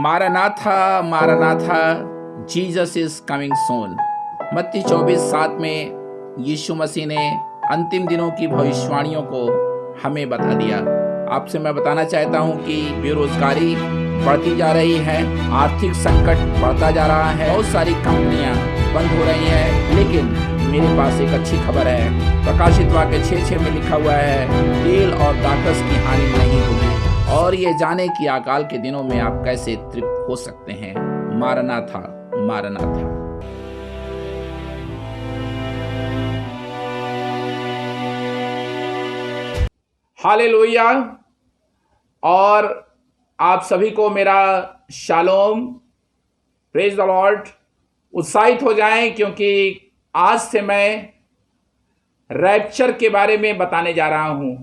मारानाथा मारानाथा, Jesus is coming soon. मत्ती 24:7 में यीशु मसीह ने अंतिम दिनों की भविष्यवाणियों को हमें बता दिया। आपसे मैं बताना चाहता हूं कि बेरोजगारी बढ़ती जा रही है, आर्थिक संकट बढ़ता जा रहा है, बहुत सारी कंपनियां बंद हो रही हैं, लेकिन मेरे पास एक अच्छी खबर है। प्रकाशित वाक्य 6:6 में लिखा हुआ है, तेल और दाखरस की हानि नहीं होगी, और ये जाने कि अकाल के दिनों में आप कैसे तृप्त हो सकते हैं। मारनाथा मारनाथा। हालेलुया। और आप सभी को मेरा शालोम, प्रेज द लॉर्ड। उत्साहित हो जाएं, क्योंकि आज से मैं रैप्चर के बारे में बताने जा रहा हूं।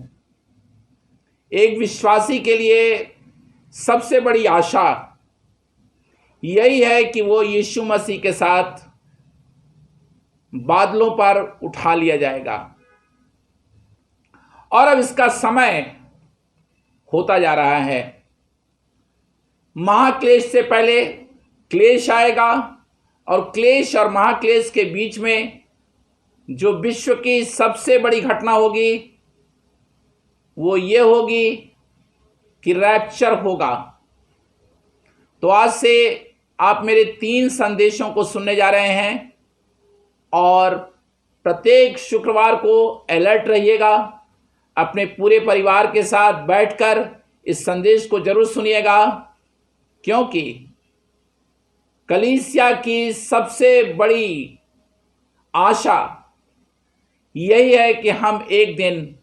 एक विश्वासी के लिए सबसे बड़ी आशा यही है कि वो यीशु मसीह के साथ बादलों पर उठा लिया जाएगा। और अब इसका समय होता जा रहा है। महाक्लेश से पहले क्लेश आएगा, और क्लेश और महाक्लेश के बीच में जो विश्व की सबसे बड़ी घटना होगी वो ये होगी कि रैप्चर होगा। तो आज से आप मेरे 3 संदेशों को सुनने जा रहे हैं, और प्रत्येक शुक्रवार को अलर्ट रहिएगा। अपने पूरे परिवार के साथ बैठकर इस संदेश को जरूर सुनिएगा, क्योंकि कलीसिया की सबसे बड़ी आशा यही है कि हम एक दिन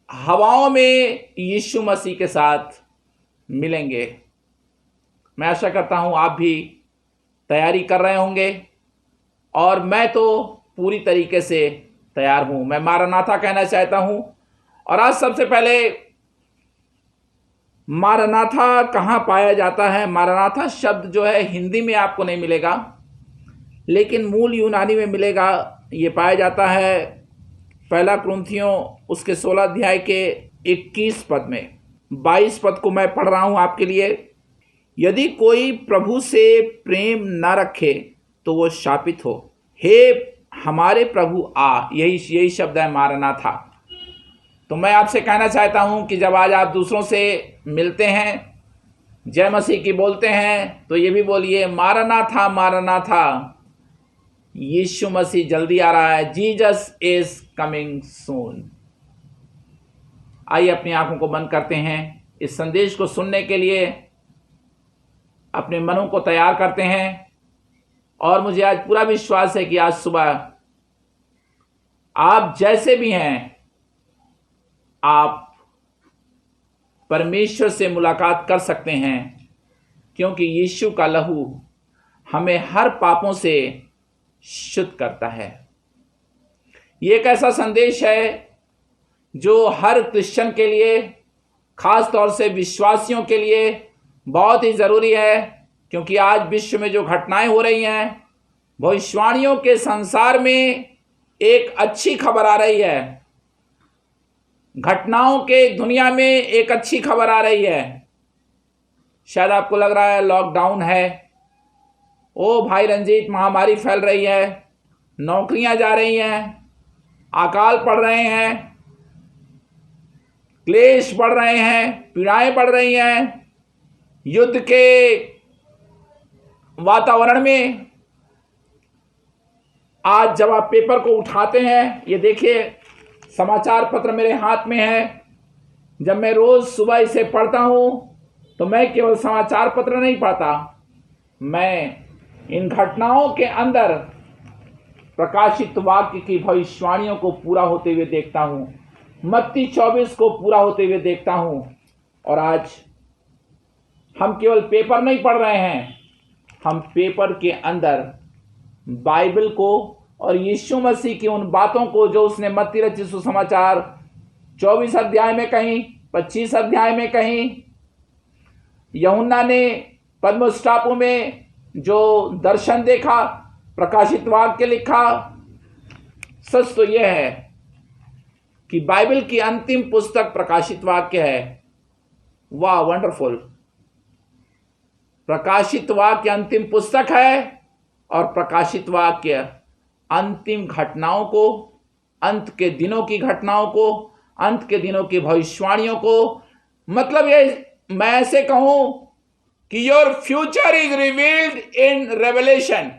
हवाओं में यीशु मसीह के साथ मिलेंगे। मैं आशा करता हूं आप भी तैयारी कर रहे होंगे, और मैं तो पूरी तरीके से तैयार हूं। मैं मारानाथा कहना चाहता हूं। और आज सबसे पहले, मारानाथा कहाँ पाया जाता है? मारानाथा शब्द जो है हिंदी में आपको नहीं मिलेगा, लेकिन मूल यूनानी में मिलेगा। ये पाया जाता है पहला कुरिन्थियों उसके 16 अध्याय के 21 पद में। 22 पद को मैं पढ़ रहा हूं आपके लिए। यदि कोई प्रभु से प्रेम न रखे तो वो शापित हो। हे हमारे प्रभु आ, यही शब्द है मारानाथा। तो मैं आपसे कहना चाहता हूं कि जब आज आप दूसरों से मिलते हैं, जय मसीह की बोलते हैं, तो ये भी बोलिए मारानाथा मारानाथा, यीशु मसीह जल्दी आ रहा है। Jesus is coming soon. आइए अपनी आंखों को बंद करते हैं। इस संदेश को सुनने के लिए अपने मनों को तैयार करते हैं। और मुझे आज पूरा विश्वास है कि आज सुबह आप जैसे भी हैं, आप परमेश्वर से मुलाकात कर सकते हैं, क्योंकि यीशु का लहू हमें हर पापों से शुद्ध करता है। ये एक ऐसा संदेश है जो हर क्रिश्चियन के लिए, खास तौर से विश्वासियों के लिए बहुत ही जरूरी है, क्योंकि आज विश्व में जो घटनाएं हो रही हैं, भविष्यवाणियों के संसार में एक अच्छी खबर आ रही है। घटनाओं के दुनिया में एक अच्छी खबर आ रही है। शायद आपको लग रहा है लॉकडाउन है, ओ भाई रंजीत, महामारी फैल रही है, नौकरियां जा रही हैं, अकाल पड़ रहे हैं, क्लेश बढ़ रहे हैं, पीड़ाएं बढ़ रही हैं। युद्ध के वातावरण में आज जब आप पेपर को उठाते हैं, ये देखिए समाचार पत्र मेरे हाथ में है। जब मैं रोज सुबह इसे पढ़ता हूं, तो मैं केवल समाचार पत्र नहीं पढ़ता, मैं इन घटनाओं के अंदर प्रकाशित वाक्य की भविष्यवाणियों को पूरा होते हुए देखता हूं। मत्ती 24 को पूरा होते हुए देखता हूं। और आज हम केवल पेपर नहीं पढ़ रहे हैं, हम पेपर के अंदर बाइबल को और यीशु मसीह की उन बातों को जो उसने मत्ती रचित सुसमाचार 24 अध्याय में कहीं, 25 अध्याय में कहीं, यूहन्ना ने पद्मोस टापू में जो दर्शन देखा, प्रकाशित वाक्य लिखा। सच तो यह है कि बाइबल की अंतिम पुस्तक प्रकाशित वाक्य है। वाह, वंडरफुल। प्रकाशित वाक्य अंतिम पुस्तक है और प्रकाशित वाक्य अंतिम घटनाओं को, अंत के दिनों की घटनाओं को, अंत के दिनों की भविष्यवाणियों को, मतलब ये मैं ऐसे कहूं कि your future is revealed in revelation.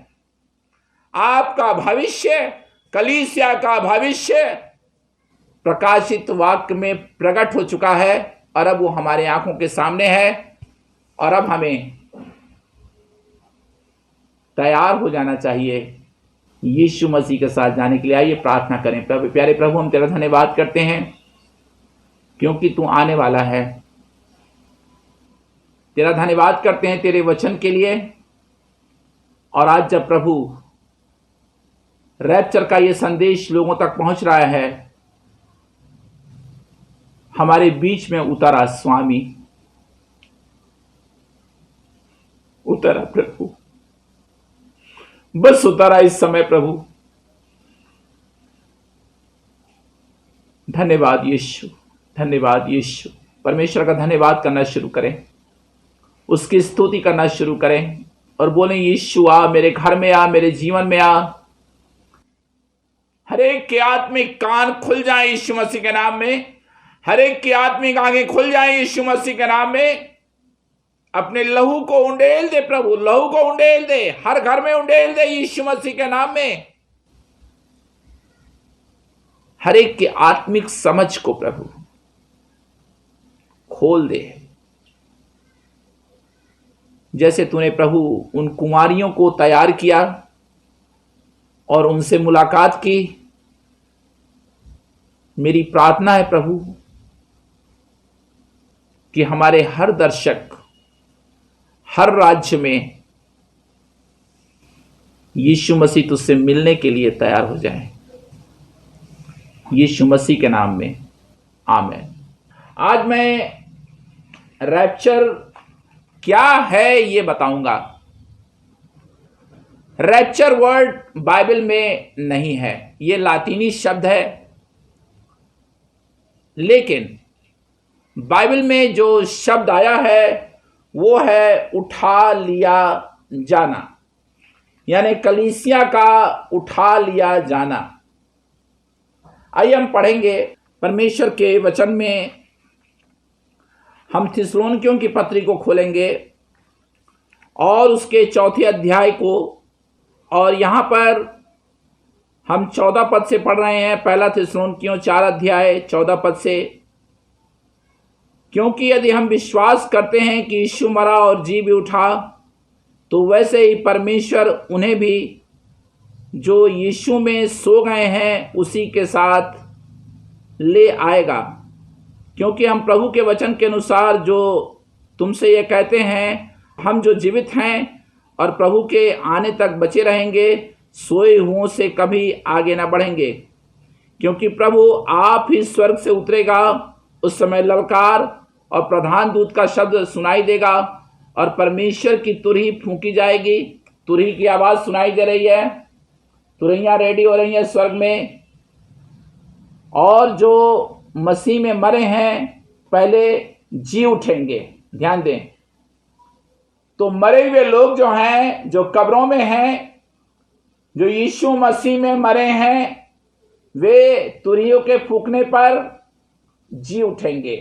आपका भविष्य, कलीसिया का भविष्य प्रकाशित वाक्य में प्रकट हो चुका है और अब वो हमारे आंखों के सामने है और अब हमें तैयार हो जाना चाहिए यीशु मसीह के साथ जाने के लिए। आइए प्रार्थना करें। प्यारे प्रभु, हम तेरा धन्यवाद करते हैं क्योंकि तू आने वाला है। तेरा धन्यवाद करते हैं तेरे वचन के लिए। और आज जब प्रभु रैप्चर का ये संदेश लोगों तक पहुंच रहा है, हमारे बीच में उतरा स्वामी, उतरा प्रभु, बस उतरा इस समय प्रभु। धन्यवाद यीशु, धन्यवाद यीशु। परमेश्वर का धन्यवाद करना शुरू करें, उसकी स्तुति करना शुरू करें और बोलें, यीशु आ, मेरे घर में आ, मेरे जीवन में आ। हर एक के आत्मिक कान खुल जाए यीशु मसीह के नाम में, हर एक की आत्मिक आंखें खुल जाए यीशु मसीह के नाम में। अपने लहू को उंडेल दे प्रभु, लहू को उंडेल दे, हर घर में उंडेल दे यीशु मसीह के नाम में। हर एक के आत्मिक समझ को प्रभु खोल दे, जैसे तूने प्रभु उन कुमारियों को तैयार किया और उनसे मुलाकात की। मेरी प्रार्थना है प्रभु कि हमारे हर दर्शक हर राज्य में यीशु मसीह तुझसे मिलने के लिए तैयार हो जाएं, यीशु मसीह के नाम में, आमीन। आज मैं रैप्चर क्या है ये बताऊंगा। रैप्चर वर्ड बाइबल में नहीं है, ये लातीनी शब्द है, लेकिन बाइबल में जो शब्द आया है वो है उठा लिया जाना, यानी कलीसिया का उठा लिया जाना। आइए हम पढ़ेंगे परमेश्वर के वचन में। हम थिस्सलुनीकियों की पत्री को खोलेंगे और उसके 4 अध्याय को, और यहां पर हम 14 पद से पढ़ रहे हैं। पहला थिस्सलुनीकियों 4 अध्याय 14 पद से। क्योंकि यदि हम विश्वास करते हैं कि यीशु मरा और जी भी उठा, तो वैसे ही परमेश्वर उन्हें भी जो यीशु में सो गए हैं उसी के साथ ले आएगा। क्योंकि हम प्रभु के वचन के अनुसार जो तुमसे ये कहते हैं, हम जो जीवित हैं और प्रभु के आने तक बचे रहेंगे, सोए हुओं से कभी आगे न बढ़ेंगे। क्योंकि प्रभु आप ही स्वर्ग से उतरेगा, उस समय ललकार और प्रधान दूत का शब्द सुनाई देगा और परमेश्वर की तुरही फूंकी जाएगी। तुरही की आवाज़ सुनाई दे रही है, तुरहियां रेडी हो रही हैं स्वर्ग में। और जो मसीह में मरे हैं पहले जी उठेंगे। ध्यान दें, तो मरे हुए लोग जो हैं, जो कब्रों में हैं, जो यीशु मसीह में मरे हैं, वे तुरहियों के फूंकने पर जी उठेंगे।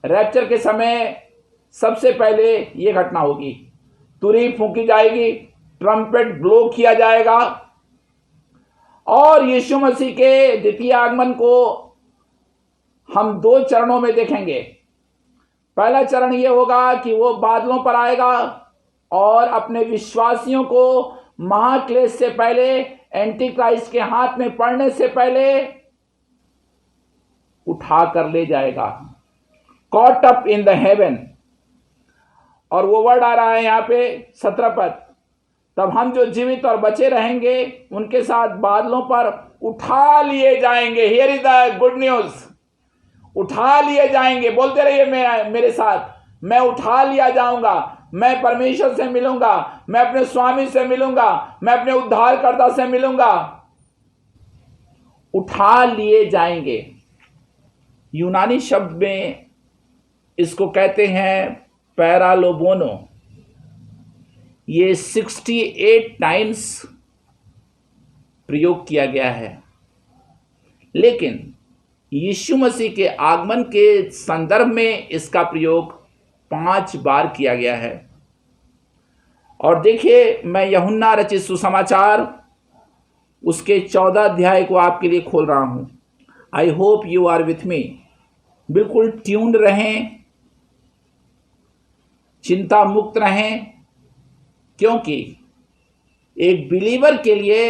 रैप्चर के समय सबसे पहले यह घटना होगी, तुरही फूंकी जाएगी, ट्रम्पेट ब्लो किया जाएगा और यीशु मसीह के द्वितीय आगमन को हम 2 चरणों में देखेंगे। पहला चरण यह होगा कि वो बादलों पर आएगा और अपने विश्वासियों को महाक्लेश से पहले, एंटी क्राइस्ट के हाथ में पड़ने से पहले उठा कर ले जाएगा, caught up in the haven. और वो वर्ड आ रहा है यहाँ पे 17 पद। तब हम जो जीवित और बचे रहेंगे उनके साथ बादलों पर उठा लिए जाएंगे। Here is the good news, उठा लिए जाएंगे। बोलते रहिए मेरे साथ, मैं उठा लिया जाऊंगा, मैं परमेश्वर से मिलूंगा, मैं अपने स्वामी से मिलूंगा, मैं अपने उद्धारकर्ता से मिलूंगा। उठा लिए जाएंगे, यूनानी शब्द में इसको कहते हैं पैरालोबोनो। ये 68 टाइम्स प्रयोग किया गया है, लेकिन यीशु मसीह के आगमन के संदर्भ में इसका प्रयोग 5 बार किया गया है। और देखिए, मैं यूहन्ना रचित सुसमाचार उसके 14 अध्याय को आपके लिए खोल रहा हूं। I hope you are with me. बिल्कुल ट्यून्ड रहें, चिंता मुक्त रहें, क्योंकि एक बिलीवर के लिए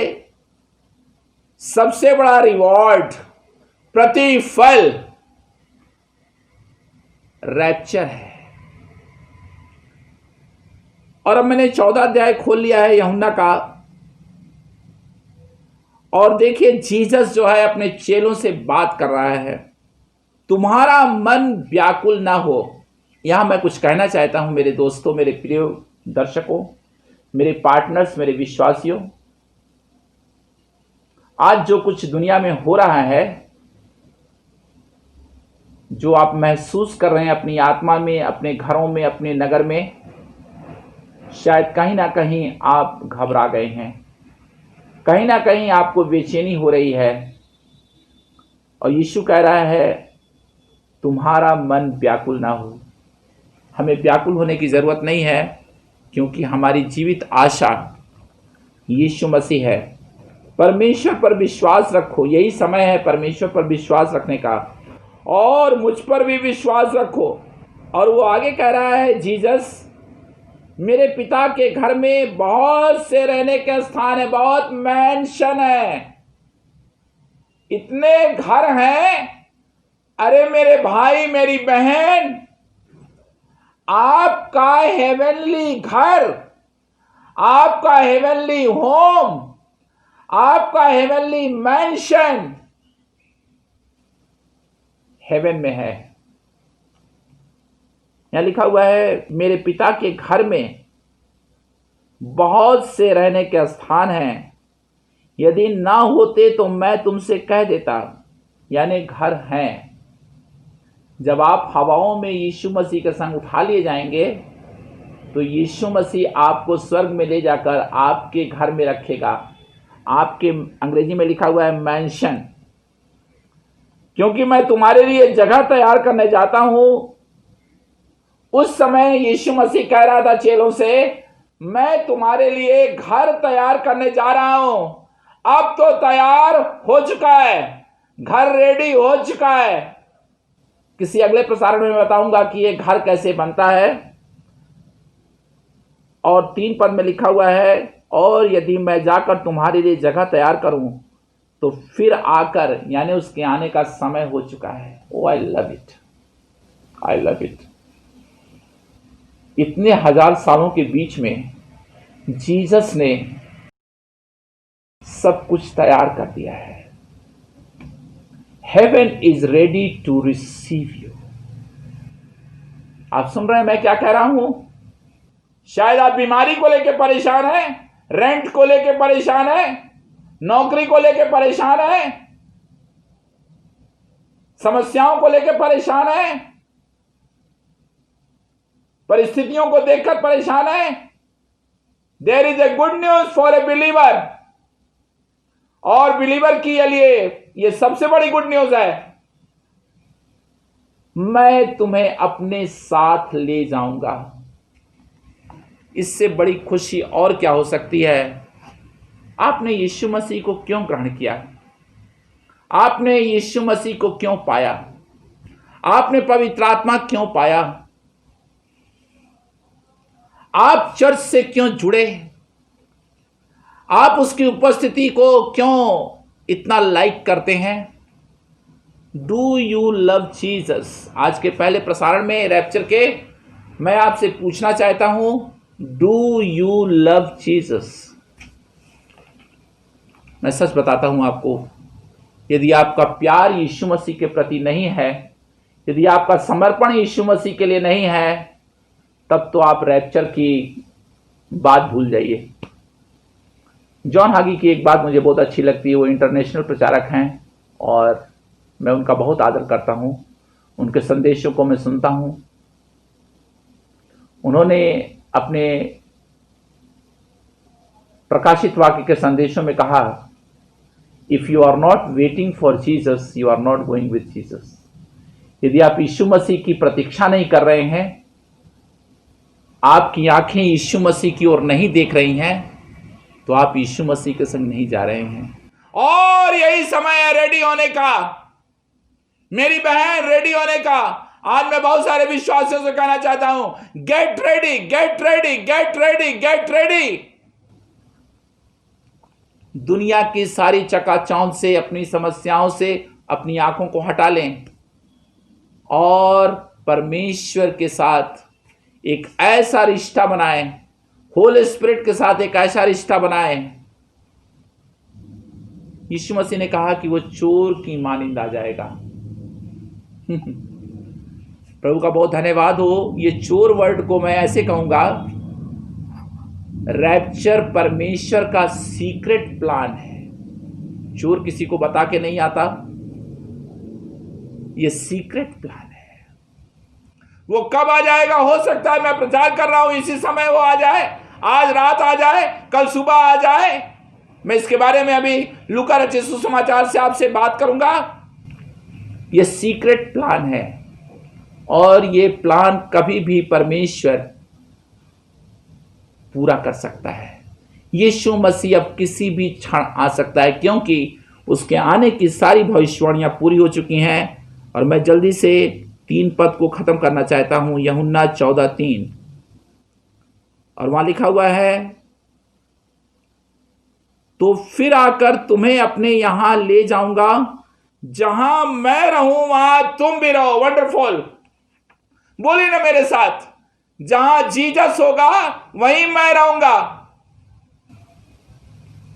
सबसे बड़ा रिवॉर्ड, प्रतिफल रैप्चर है। और अब मैंने 14 अध्याय खोल लिया है यूहन्ना का, और देखिए जीसस जो है अपने चेलों से बात कर रहा है, तुम्हारा मन व्याकुल ना हो। यहां मैं कुछ कहना चाहता हूं मेरे दोस्तों, मेरे प्रिय दर्शकों, मेरे पार्टनर्स, मेरे विश्वासियों। आज जो कुछ दुनिया में हो रहा है, जो आप महसूस कर रहे हैं अपनी आत्मा में, अपने घरों में, अपने नगर में, शायद कहीं ना कहीं आप घबरा गए हैं, कहीं ना कहीं आपको बेचैनी हो रही है। और यीशु कह रहा है तुम्हारा मन व्याकुल ना हो। हमें व्याकुल होने की जरूरत नहीं है, क्योंकि हमारी जीवित आशा यीशु मसीह है। परमेश्वर पर विश्वास रखो, यही समय है परमेश्वर पर विश्वास रखने का, और मुझ पर भी विश्वास रखो। और वो आगे कह रहा है, जीसस, मेरे पिता के घर में बहुत से रहने के स्थान है, बहुत मैंशन है, इतने घर हैं। अरे मेरे भाई, मेरी बहन, आपका हेवनली घर, आपका हेवनली होम, आपका हेवनली मैंशन हेवन में है। यहां लिखा हुआ है, मेरे पिता के घर में बहुत से रहने के स्थान हैं, यदि ना होते तो मैं तुमसे कह देता। यानी घर हैं। जब आप हवाओं में यीशु मसीह के संग उठा लिए जाएंगे, तो यीशु मसीह आपको स्वर्ग में ले जाकर आपके घर में रखेगा। आपके, अंग्रेजी में लिखा हुआ है मैंशन, क्योंकि मैं तुम्हारे लिए जगह तैयार करने जाता हूं। उस समय यीशु मसीह कह रहा था चेलों से, मैं तुम्हारे लिए घर तैयार करने जा रहा हूं। अब तो तैयार हो चुका है, घर रेडी हो चुका है। किसी अगले प्रसारण में बताऊंगा कि ये घर कैसे बनता है। और 3 पद में लिखा हुआ है, और यदि मैं जाकर तुम्हारे लिए जगह तैयार करूं तो फिर आकर, यानी उसके आने का समय हो चुका है। Oh I love it, I love it. इतने हजार सालों के बीच में जीसस ने सब कुछ तैयार कर दिया है। Heaven is ready to receive you. आप सुन रहे हैं मैं क्या कह रहा हूं? शायद आप बीमारी को लेकर परेशान हैं, रेंट को लेकर परेशान हैं, नौकरी को लेकर परेशान हैं, समस्याओं को लेकर परेशान हैं, परिस्थितियों को देखकर परेशान हैं। There is a good news for a believer. और बिलीवर के लिए यह सबसे बड़ी गुड न्यूज है, मैं तुम्हें अपने साथ ले जाऊंगा। इससे बड़ी खुशी और क्या हो सकती है? आपने यीशु मसीह को क्यों ग्रहण किया? आपने यीशु मसीह को क्यों पाया? आपने पवित्र आत्मा क्यों पाया? आप चर्च से क्यों जुड़े? आप उसकी उपस्थिति को क्यों इतना लाइक करते हैं? Do you love Jesus? आज के पहले प्रसारण में रैप्चर के मैं आपसे पूछना चाहता हूं, डू यू लव जीसस? मैं सच बताता हूं आपको, यदि आपका प्यार यीशु मसीह के प्रति नहीं है, यदि आपका समर्पण यीशु मसीह के लिए नहीं है, तब तो आप रैप्चर की बात भूल जाइए। जॉन हागी की एक बात मुझे बहुत अच्छी लगती है। वो इंटरनेशनल प्रचारक हैं और मैं उनका बहुत आदर करता हूं, उनके संदेशों को मैं सुनता हूं। उन्होंने अपने प्रकाशित वाक्य के संदेशों में कहा, if you are not waiting for Jesus you are not going with Jesus. यदि आप यीशु मसीह की प्रतीक्षा नहीं कर रहे हैं, आपकी आंखें यीशु मसीह की ओर नहीं देख रही हैं, तो आप यीशु मसीह के संग नहीं जा रहे हैं। और यही समय है रेडी होने का, मेरी बहन, रेडी होने का। आज मैं बहुत सारे विश्वासियों से कहना चाहता हूं, get ready, get ready, get ready, get ready. दुनिया की सारी चकाचौंध से, अपनी समस्याओं से अपनी आंखों को हटा लें और परमेश्वर के साथ एक ऐसा रिश्ता बनाएं, होली स्पिरिट के साथ एक ऐसा रिश्ता बनाएं। यीशु मसीह ने कहा कि वो चोर की मानिंद आ जाएगा। प्रभु का बहुत धन्यवाद हो। ये चोर वर्ड को मैं ऐसे कहूंगा, रैप्चर परमेश्वर का सीक्रेट प्लान है। चोर किसी को बता के नहीं आता, ये सीक्रेट प्लान है। वो कब आ जाएगा? हो सकता है मैं प्रचार कर रहा हूं इसी समय वो आ जाए, आज रात आ जाए, कल सुबह आ जाए। मैं इसके बारे में अभी लूका रचित सुसमाचार से आपसे बात करूंगा। ये सीक्रेट प्लान है और ये प्लान कभी भी परमेश्वर पूरा कर सकता है। यीशु मसीह अब किसी भी क्षण आ सकता है, क्योंकि उसके आने की सारी भविष्यवाणियां पूरी हो चुकी हैं। और मैं जल्दी से 3 पद को खत्म करना चाहता हूं, यूहन्ना 14:3, और वहां लिखा हुआ है, तो फिर आकर तुम्हें अपने यहां ले जाऊंगा, जहां मैं रहूं वहां तुम भी रहो। वंडरफुल, बोलिए ना मेरे साथ, जहां जीसस होगा वहीं मैं रहूंगा।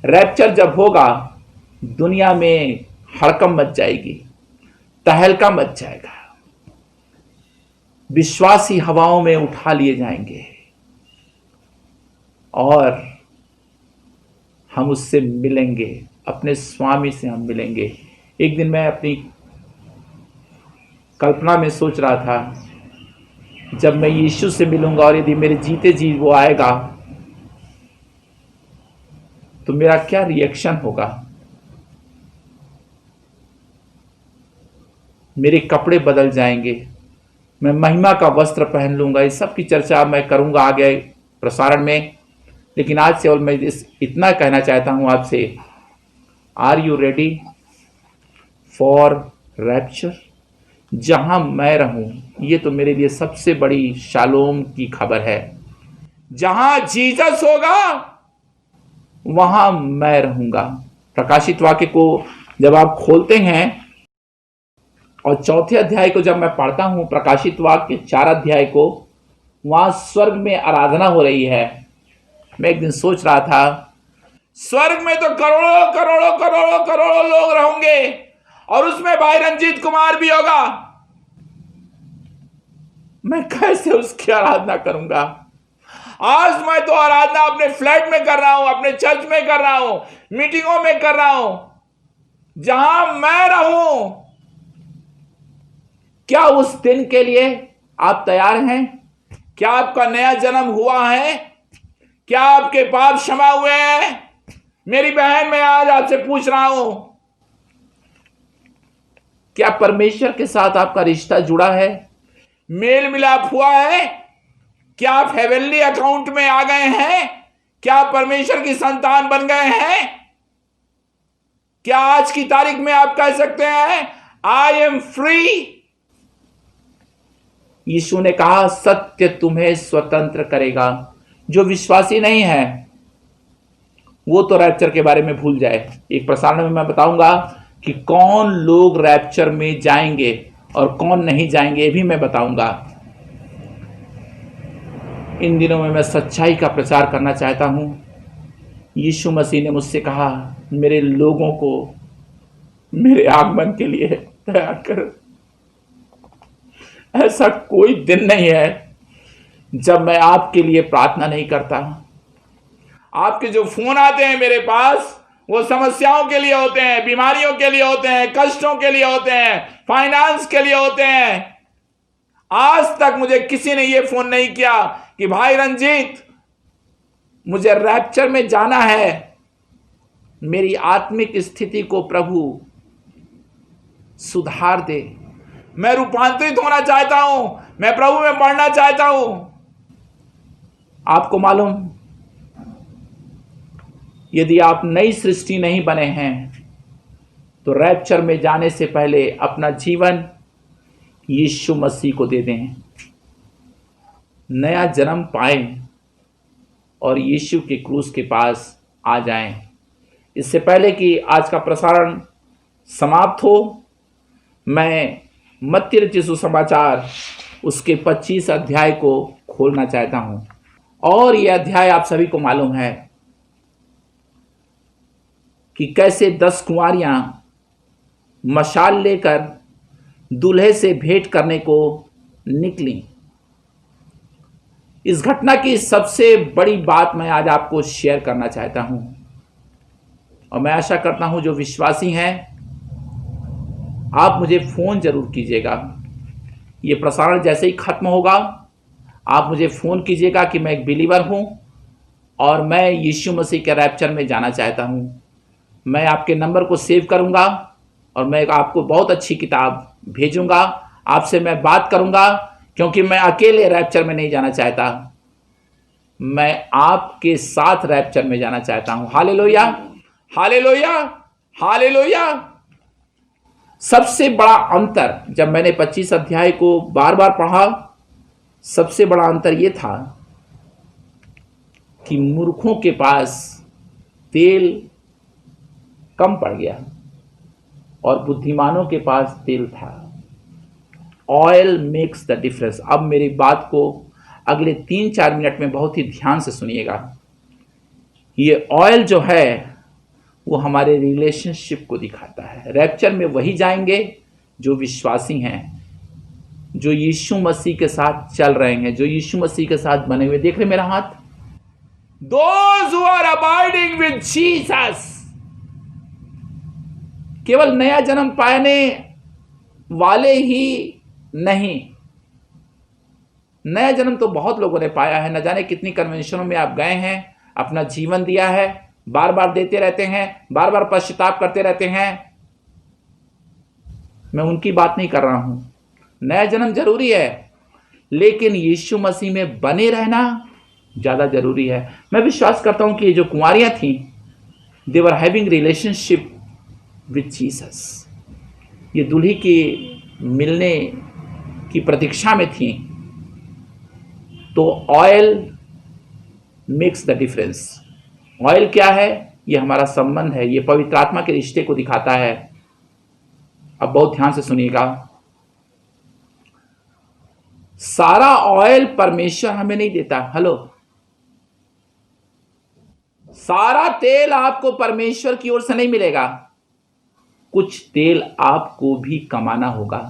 रैप्चर जब होगा, दुनिया में हड़कंप मच जाएगी, तहलका मच जाएगा, विश्वासी हवाओं में उठा लिए जाएंगे और हम उससे मिलेंगे, अपने स्वामी से हम मिलेंगे। एक दिन मैं अपनी कल्पना में सोच रहा था, जब मैं यीशु से मिलूंगा और यदि मेरे जीते जी वो आएगा तो मेरा क्या रिएक्शन होगा। मेरे कपड़े बदल जाएंगे, मैं महिमा का वस्त्र पहन लूंगा। इस सब की चर्चा मैं करूंगा आगे प्रसारण में, लेकिन आज से और मैं इतना कहना चाहता हूं आपसे, are you ready for rapture? जहां मैं रहूं, ये तो मेरे लिए सबसे बड़ी शालोम की खबर है। जहां जीसस होगा वहां मैं रहूंगा। प्रकाशित वाक्य को जब आप खोलते हैं और 4थे अध्याय को जब मैं पढ़ता हूं, प्रकाशित वाक्य 4 अध्याय को, वहां स्वर्ग में आराधना हो रही है। मैं एक दिन सोच रहा था, स्वर्ग में तो करोड़ों करोड़ों करोड़ों करोड़ों लोग रहेंगे और उसमें भाई रंजीत कुमार भी होगा। मैं कैसे उसकी आराधना करूंगा? आज मैं तो आराधना अपने फ्लैट में कर रहा हूं, अपने चर्च में कर रहा हूं, मीटिंगों में कर रहा हूं, जहां मैं रहूं। क्या उस दिन के लिए आप तैयार हैं? क्या आपका नया जन्म हुआ है? क्या आपके पाप क्षमा हुए हैं? मेरी बहन, मैं आज आपसे पूछ रहा हूं, क्या परमेश्वर के साथ आपका रिश्ता जुड़ा है? मेल मिलाप हुआ है? क्या आप हेवनली अकाउंट में आ गए हैं? क्या आप परमेश्वर की संतान बन गए हैं? क्या आज की तारीख में आप कह सकते हैं, आई एम फ्री? यीशु ने कहा, सत्य तुम्हें स्वतंत्र करेगा। जो विश्वासी नहीं है वो तो रैप्चर के बारे में भूल जाए। एक प्रसारण में मैं बताऊंगा कि कौन लोग रैप्चर में जाएंगे और कौन नहीं जाएंगे, ये भी मैं बताऊंगा। इन दिनों में मैं सच्चाई का प्रचार करना चाहता हूं। यीशु मसीह ने मुझसे कहा, मेरे लोगों को मेरे आगमन के लिए तैयार कर। ऐसा कोई दिन नहीं है जब मैं आपके लिए प्रार्थना नहीं करता। आपके जो फोन आते हैं मेरे पास, वो समस्याओं के लिए होते हैं, बीमारियों के लिए होते हैं, कष्टों के लिए होते हैं, फाइनेंस के लिए होते हैं। आज तक मुझे किसी ने ये फोन नहीं किया कि भाई रंजीत, मुझे रैप्चर में जाना है। मेरी आत्मिक स्थिति को प्रभु सुधार दे। मैं रूपांतरित होना चाहता हूं, मैं प्रभु में बढ़ना चाहता हूं। आपको मालूम, यदि आप नई सृष्टि नहीं बने हैं तो रैप्चर में जाने से पहले अपना जीवन यीशु मसीह को दे दें, नया जन्म पाएं और यीशु के क्रूस के पास आ जाएं। इससे पहले कि आज का प्रसारण समाप्त हो, मैं मत्ती रचित सुसमाचार उसके 25 अध्याय को खोलना चाहता हूं। और यह अध्याय आप सभी को मालूम है कि कैसे 10 कुंवारियां मशाल लेकर दूल्हे से भेंट करने को निकली। इस घटना की सबसे बड़ी बात मैं आज आपको शेयर करना चाहता हूं, और मैं आशा करता हूं जो विश्वासी हैं आप मुझे फोन जरूर कीजिएगा। ये प्रसारण जैसे ही खत्म होगा आप मुझे फोन कीजिएगा कि मैं एक बिलीवर हूं और मैं यीशु मसीह के रैप्चर में जाना चाहता हूं। मैं आपके नंबर को सेव करूंगा और मैं आपको बहुत अच्छी किताब भेजूंगा। आपसे मैं बात करूंगा, क्योंकि मैं अकेले रैप्चर में नहीं जाना चाहता, मैं आपके साथ रैप्चर में जाना चाहता हूं। Hallelujah, hallelujah, hallelujah. सबसे बड़ा अंतर, जब मैंने 25 अध्याय को बार बार पढ़ा, सबसे बड़ा अंतर यह था कि मूर्खों के पास तेल कम पड़ गया और बुद्धिमानों के पास तेल था। Oil makes the difference. अब मेरी बात को अगले 3-4 मिनट में बहुत ही ध्यान से सुनिएगा। ये ऑयल जो है वो हमारे रिलेशनशिप को दिखाता है। रैप्चर में वही जाएंगे जो विश्वासी हैं, जो यीशु मसीह के साथ चल रहे हैं, जो यीशु मसीह के साथ बने हुए। देख रहे मेरा हाथ? Those who are abiding with Jesus। केवल नया जन्म पाने वाले ही नहीं, नया जन्म तो बहुत लोगों ने पाया है। न जाने कितनी कन्वेंशनों में आप गए हैं, अपना जीवन दिया है, बार बार देते रहते हैं, बार बार पश्चाताप करते रहते हैं। मैं उनकी बात नहीं कर रहा हूं। नया जन्म जरूरी है, लेकिन यीशु मसीह में बने रहना ज्यादा जरूरी है। मैं विश्वास करता हूं कि ये जो कुंवारियां थीं, they were having relationship with Jesus. ये दूल्हे के मिलने की प्रतीक्षा में थी। तो oil makes the difference. Oil क्या है? ये हमारा संबंध है, ये पवित्र आत्मा के रिश्ते को दिखाता है। अब बहुत ध्यान से सुनिएगा। सारा ऑयल परमेश्वर हमें नहीं देता। हेलो, सारा तेल आपको परमेश्वर की ओर से नहीं मिलेगा। कुछ तेल आपको भी कमाना होगा।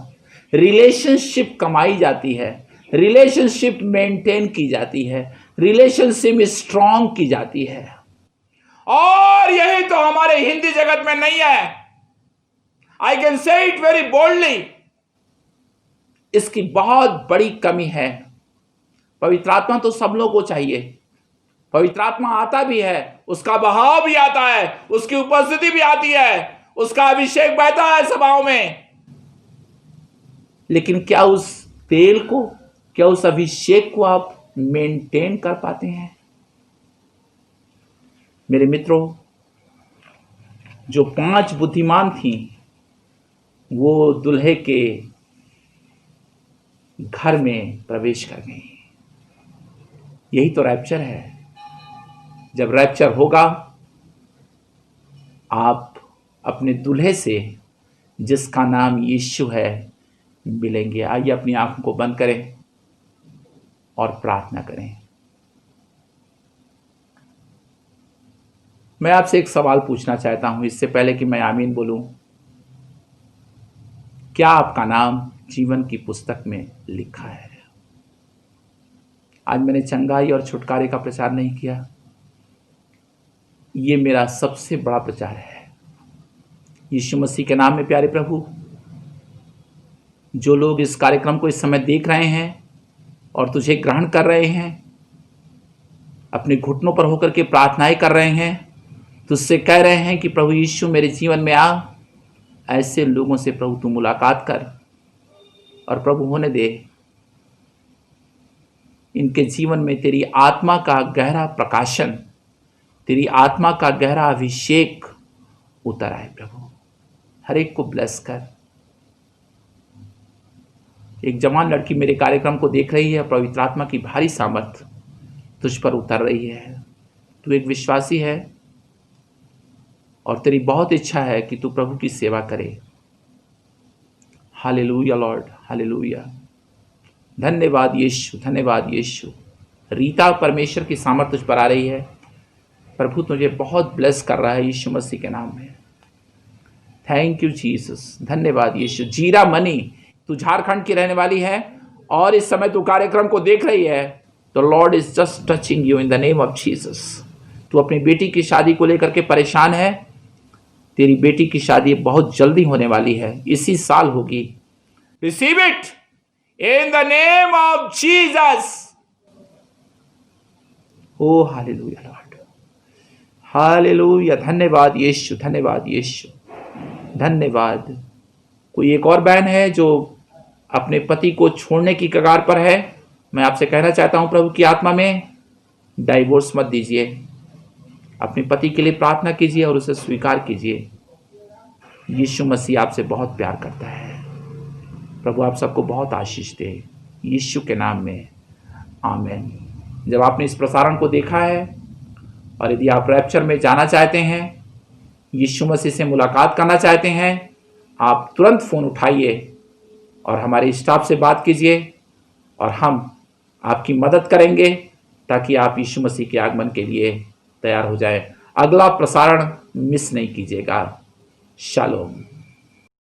रिलेशनशिप कमाई जाती है, रिलेशनशिप मेंटेन की जाती है, रिलेशनशिप स्ट्रांग की जाती है। और यही तो हमारे हिंदी जगत में नहीं है। I can say it very boldly. इसकी बहुत बड़ी कमी है। पवित्र आत्मा तो सब लोगों को चाहिए। पवित्र आत्मा आता भी है, उसका बहाव भी आता है, उसकी उपस्थिति भी आती है, उसका अभिषेक बहता है सभाओं में। लेकिन क्या उस तेल को, क्या उस अभिषेक को आप मेंटेन कर पाते हैं? मेरे मित्रों, जो 5 बुद्धिमान थी वो दुल्हे के घर में प्रवेश कर गई। यही तो रैप्चर है। जब रैप्चर होगा, आप अपने दूल्हे से, जिसका नाम यीशु है, मिलेंगे। आइए अपनी आंखों को बंद करें और प्रार्थना करें। मैं आपसे एक सवाल पूछना चाहता हूं इससे पहले कि मैं आमीन बोलूं। क्या आपका नाम जीवन की पुस्तक में लिखा है? आज मैंने चंगाई और छुटकारे का प्रचार नहीं किया। ये मेरा सबसे बड़ा प्रचार है। यीशु मसीह के नाम में प्यारे प्रभु, जो लोग इस कार्यक्रम को इस समय देख रहे हैं और तुझे ग्रहण कर रहे हैं, अपने घुटनों पर होकर के प्रार्थनाएं कर रहे हैं, तुझसे कह रहे हैं कि प्रभु यीशु मेरे जीवन में आ। ऐसे लोगों से प्रभु तू मुलाकात कर और प्रभु होने दे इनके जीवन में तेरी आत्मा का गहरा प्रकाशन, तेरी आत्मा का गहरा अभिषेक उतर आए। प्रभु हर एक को ब्लेस कर। एक जवान लड़की मेरे कार्यक्रम को देख रही है, पवित्र आत्मा की भारी सामर्थ तुझ पर उतर रही है। तू एक विश्वासी है और तेरी बहुत इच्छा है कि तू प्रभु की सेवा करे। Hallelujah Lord, hallelujah. धन्यवाद यीशु, धन्यवाद यीशु। रीता, परमेश्वर की सामर्थ तुझ पर आ रही है। प्रभु तुझे बहुत ब्लेस कर रहा है यीशु मसीह के नाम में। थैंक यू जीसस, धन्यवाद यीशु। जीरा मनी, तू झारखंड की रहने वाली है और इस समय तू कार्यक्रम को देख रही है, तो Lord is just touching you in the name of Jesus. तू अपनी बेटी की शादी को लेकर के परेशान है। तेरी बेटी की शादी बहुत जल्दी होने वाली है, इसी साल होगी। Receive it in the name of Jesus. Oh hallelujah Lord, hallelujah. धन्यवाद यीशु, धन्यवाद यीशु, धन्यवाद। कोई एक और बहन है जो अपने पति को छोड़ने की कगार पर है। मैं आपसे कहना चाहता हूं प्रभु की आत्मा में, डाइवोर्स मत दीजिए। अपने पति के लिए प्रार्थना कीजिए और उसे स्वीकार कीजिए। यीशु मसीह आपसे बहुत प्यार करता है। प्रभु आप सबको बहुत आशीष दे यीशु के नाम में, आमीन। जब आपने इस प्रसारण को देखा है और यदि आप रैप्चर में जाना चाहते हैं, यीशु मसीह से मुलाकात करना चाहते हैं, आप तुरंत फ़ोन उठाइए और हमारे स्टाफ से बात कीजिए और हम आपकी मदद करेंगे ताकि आप यीशु मसीह के आगमन के लिए तैयार हो जाए। अगला प्रसारण मिस नहीं कीजिएगा। शालोम।